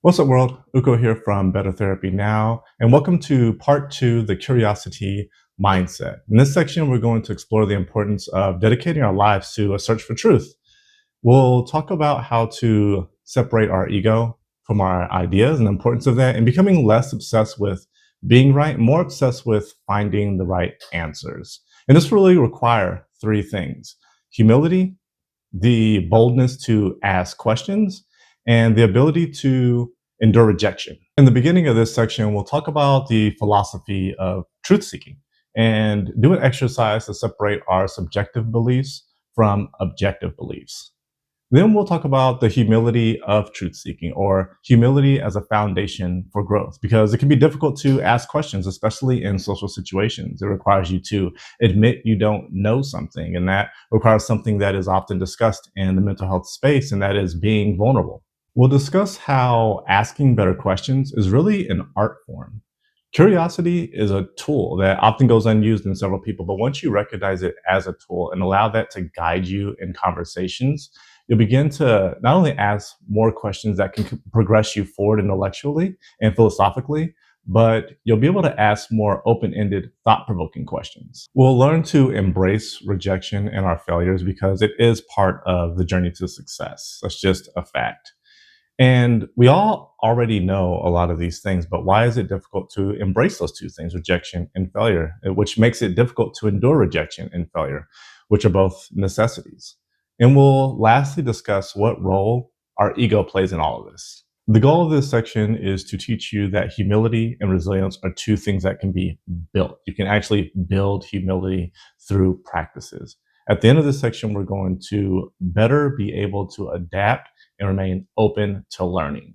What's up, world? Uko here from Better Therapy Now, and welcome to part two, the curiosity mindset. In this section, we're going to explore the importance of dedicating our lives to a search for truth. We'll talk about how to separate our ego from our ideas and the importance of that, and becoming less obsessed with being right, more obsessed with finding the right answers. And this really require three things: humility, the boldness to ask questions, and the ability to endure rejection. In the beginning of this section, we'll talk about the philosophy of truth seeking and do an exercise to separate our subjective beliefs from objective beliefs. Then we'll talk about the humility of truth seeking, or humility as a foundation for growth, because it can be difficult to ask questions, especially in social situations. It requires you to admit you don't know something, and that requires something that is often discussed in the mental health space, and that is being vulnerable. We'll discuss how asking better questions is really an art form. Curiosity is a tool that often goes unused in several people, but once you recognize it as a tool and allow that to guide you in conversations, you'll begin to not only ask more questions that can progress you forward intellectually and philosophically, but you'll be able to ask more open ended, thought provoking questions. We'll learn to embrace rejection and our failures because it is part of the journey to success. That's just a fact. And we all already know a lot of these things, but why is it difficult to embrace those two things, rejection and failure, which makes it difficult to endure rejection and failure, which are both necessities? And we'll lastly discuss what role our ego plays in all of this. The goal of this section is to teach you that humility and resilience are two things that can be built. You can actually build humility through practices. At the end of this section, we're going to better be able to adapt and remain open to learning.